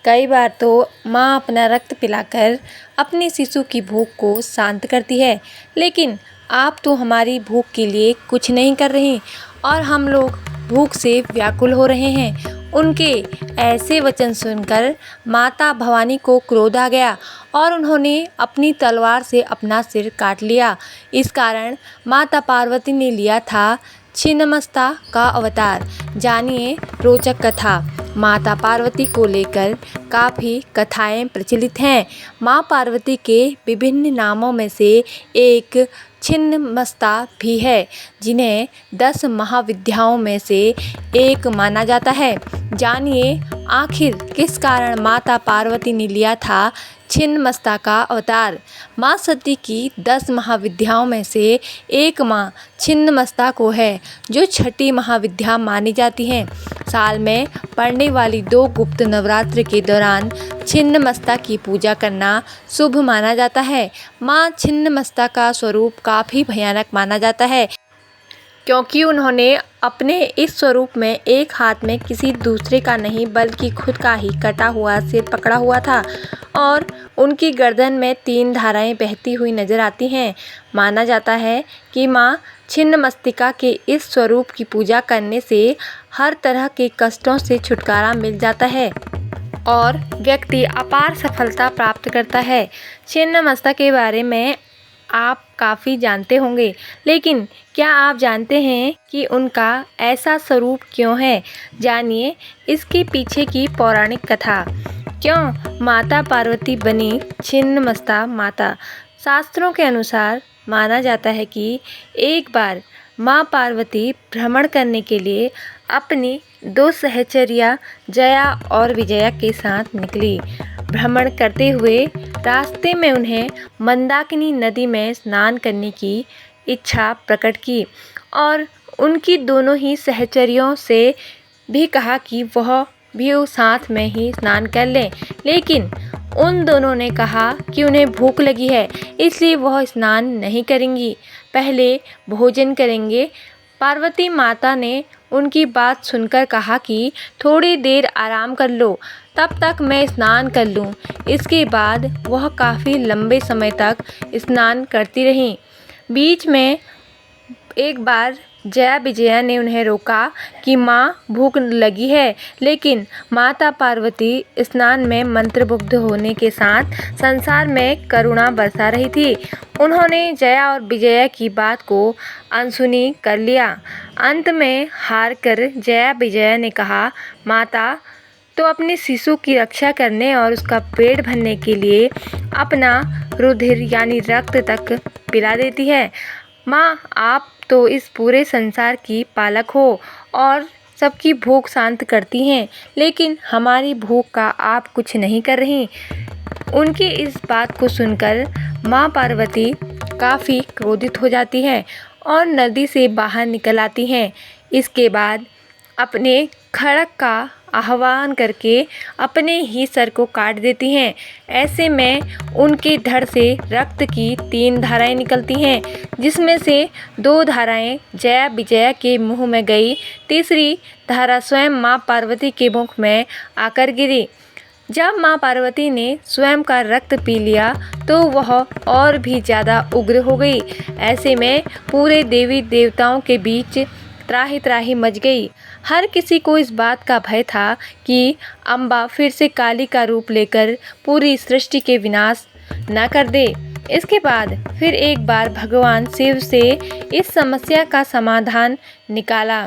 कई बार तो माँ अपना रक्त पिलाकर अपने शिशु की भूख को शांत करती है, लेकिन आप तो हमारी भूख के लिए कुछ नहीं कर रही और हम लोग भूख से व्याकुल हो रहे हैं। उनके ऐसे वचन सुनकर माता भवानी को क्रोध आ गया और उन्होंने अपनी तलवार से अपना सिर काट लिया। इस कारण माता पार्वती ने लिया था छिन्नमस्ता का अवतार। जानिए रोचक कथा। माता पार्वती को लेकर काफ़ी कथाएं प्रचलित हैं। माँ पार्वती के विभिन्न नामों में से एक छिन्नमस्ता भी है, जिन्हें 10 महाविद्याओं में से एक माना जाता है। जानिए आखिर किस कारण माता पार्वती ने लिया था छिन्नमस्ता का अवतार। माँ सती की 10 महाविद्याओं में से एक माँ छिन्नमस्ता को है, जो छठी महाविद्या मानी जाती हैं। साल में पड़ने वाली 2 गुप्त नवरात्र के दौरान छिन्नमस्ता की पूजा करना शुभ माना जाता है। माँ छिन्नमस्ता का स्वरूप काफ़ी भयानक माना जाता है, क्योंकि उन्होंने अपने इस स्वरूप में एक हाथ में किसी दूसरे का नहीं बल्कि खुद का ही कटा हुआ सिर पकड़ा हुआ था और उनकी गर्दन में 3 धाराएं बहती हुई नजर आती हैं। माना जाता है कि माँ छिन्नमस्तिका के इस स्वरूप की पूजा करने से हर तरह के कष्टों से छुटकारा मिल जाता है और व्यक्ति अपार सफलता प्राप्त करता है। छिन्नमस्ता के बारे में आप काफ़ी जानते होंगे, लेकिन क्या आप जानते हैं कि उनका ऐसा स्वरूप क्यों है? जानिए इसके पीछे की पौराणिक कथा। क्यों माता पार्वती बनी छिन्नमस्ता माता? शास्त्रों के अनुसार माना जाता है कि एक बार माँ पार्वती भ्रमण करने के लिए अपनी 2 सहचर्या जया और विजया के साथ निकली। भ्रमण करते हुए रास्ते में उन्हें मंदाकिनी नदी में स्नान करने की इच्छा प्रकट की और उनकी दोनों ही सहचरियों से भी कहा कि वह भी साथ में ही स्नान कर लें, लेकिन उन दोनों ने कहा कि उन्हें भूख लगी है, इसलिए वह स्नान नहीं करेंगी, पहले भोजन करेंगे। पार्वती माता ने उनकी बात सुनकर कहा कि थोड़ी देर आराम कर लो, तब तक मैं स्नान कर लूँ। इसके बाद वह काफ़ी लंबे समय तक स्नान करती रहीं। बीच में एक बार जया विजया ने उन्हें रोका कि माँ भूख लगी है, लेकिन माता पार्वती स्नान में मंत्रमुग्ध होने के साथ संसार में करुणा बरसा रही थी। उन्होंने जया और विजया की बात को अनसुनी कर लिया। अंत में हार कर जया विजया ने कहा, माता तो अपने शिशु की रक्षा करने और उसका पेट भरने के लिए अपना रुधिर यानी रक्त तक पिला देती है। माँ आप तो इस पूरे संसार की पालक हो और सबकी भूख शांत करती हैं, लेकिन हमारी भूख का आप कुछ नहीं कर रही। उनकी इस बात को सुनकर माँ पार्वती काफ़ी क्रोधित हो जाती हैं और नदी से बाहर निकल आती हैं। इसके बाद अपने खड्ग का आह्वान करके अपने ही सर को काट देती हैं। ऐसे में उनके धड़ से रक्त की 3 धाराएं निकलती हैं, जिसमें से 2 धाराएं जया विजया के मुंह में गई, तीसरी धारा स्वयं माँ पार्वती के मुख में आकर गिरी। जब माँ पार्वती ने स्वयं का रक्त पी लिया तो वह और भी ज़्यादा उग्र हो गई। ऐसे में पूरे देवी देवताओं के बीच त्राही त्राही मच गई। हर किसी को इस बात का भय था कि अम्बा फिर से काली का रूप लेकर पूरी सृष्टि के विनाश न कर दे। इसके बाद फिर एक बार भगवान शिव से इस समस्या का समाधान निकाला।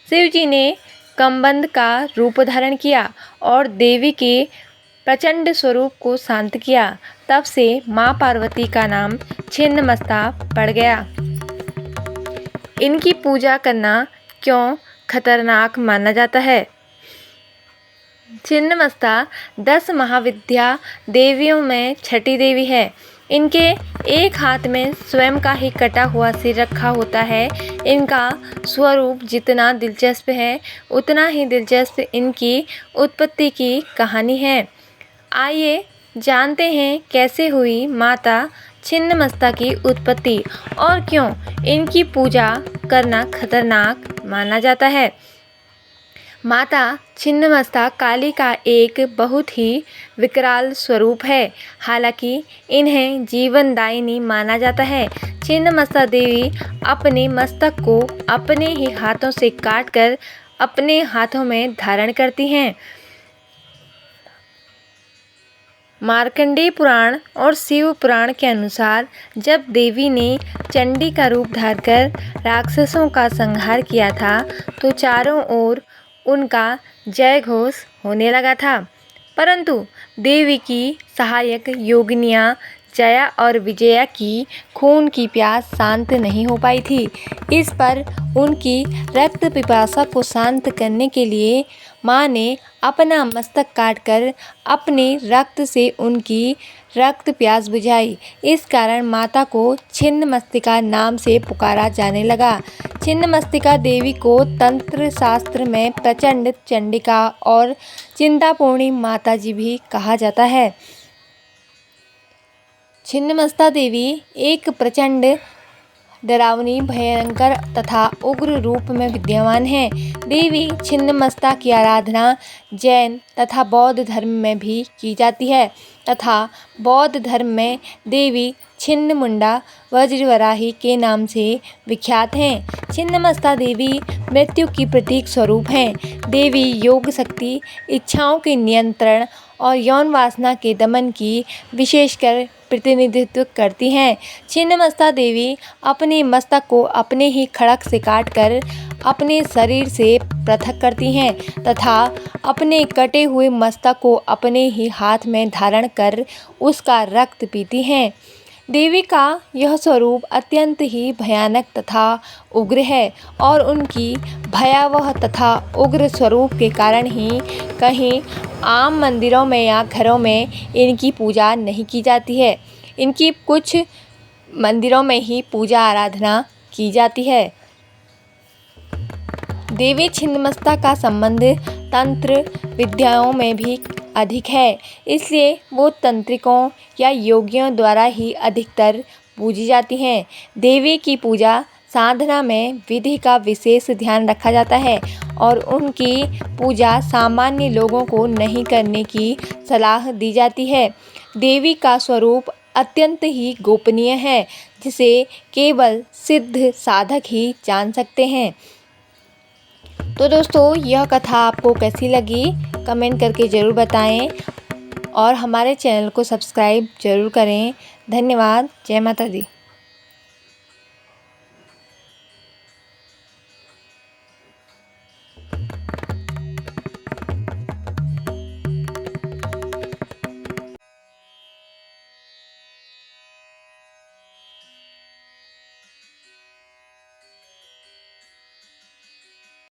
शिव जी ने कमबंद का रूप धारण किया और देवी के प्रचंड स्वरूप को शांत किया। तब से माँ पार्वती का नाम छिन्नमस्ता पड़ गया। इनकी पूजा करना क्यों खतरनाक माना जाता है? छिन्नमस्ता 10 महाविद्या देवियों में छठी देवी है। इनके एक हाथ में स्वयं का ही कटा हुआ सिर रखा होता है। इनका स्वरूप जितना दिलचस्प है, उतना ही दिलचस्प इनकी उत्पत्ति की कहानी है। आइए जानते हैं कैसे हुई माता छिन्नमस्ता की उत्पत्ति और क्यों इनकी पूजा करना खतरनाक माना जाता है। माता छिन्नमस्ता काली का एक बहुत ही विकराल स्वरूप है। हालांकि इन्हें जीवनदायिनी माना जाता है। छिन्नमस्ता देवी अपने मस्तक को अपने ही हाथों से काटकर अपने हाथों में धारण करती हैं। मार्कंडेय पुराण और शिव पुराण के अनुसार जब देवी ने चंडी का रूप धारकर राक्षसों का संहार किया था तो चारों ओर उनका जय घोष होने लगा था, परंतु देवी की सहायक योगिनियाँ जया और विजया की खून की प्यास शांत नहीं हो पाई थी। इस पर उनकी रक्त पिपासा को शांत करने के लिए माँ ने अपना मस्तक काटकर अपने रक्त से उनकी रक्त प्यास बुझाई। इस कारण माता को छिन्नमस्तिका नाम से पुकारा जाने लगा। छिन्नमस्तिका देवी को तंत्र शास्त्र में प्रचंड चंडिका और चिंतापूर्णी माताजी भी कहा जाता है। छिन्नमस्ता देवी एक प्रचंड डरावनी, भयंकर तथा उग्र रूप में विद्यमान है। देवी छिन्नमस्ता की आराधना जैन तथा बौद्ध धर्म में भी की जाती है तथा बौद्ध धर्म में देवी छिन्नमुंडा वज्रवराही के नाम से विख्यात हैं। छिन्नमस्ता देवी मृत्यु की प्रतीक स्वरूप हैं। देवी योग शक्ति, इच्छाओं के नियंत्रण और यौन वासना के दमन की विशेषकर प्रतिनिधित्व करती हैं। छिन्नमस्ता देवी अपने मस्तक को अपने ही खड़क से काटकर अपने शरीर से पृथक करती हैं तथा अपने कटे हुए मस्तक को अपने ही हाथ में धारण कर उसका रक्त पीती हैं। देवी का यह स्वरूप अत्यंत ही भयानक तथा उग्र है और उनकी भयावह तथा उग्र स्वरूप के कारण ही कहीं आम मंदिरों में या घरों में इनकी पूजा नहीं की जाती है। इनकी कुछ मंदिरों में ही पूजा आराधना की जाती है। देवी छिन्नमस्ता का संबंध तंत्र विद्याओं में भी अधिक है, इसलिए वो तंत्रिकों या योगियों द्वारा ही अधिकतर पूजी जाती हैं। देवी की पूजा साधना में विधि का विशेष ध्यान रखा जाता है और उनकी पूजा सामान्य लोगों को नहीं करने की सलाह दी जाती है। देवी का स्वरूप अत्यंत ही गोपनीय है, जिसे केवल सिद्ध साधक ही जान सकते हैं। तो दोस्तों, यह कथा आपको कैसी लगी कमेंट करके ज़रूर बताएं और हमारे चैनल को सब्सक्राइब ज़रूर करें। धन्यवाद। जय माता दी।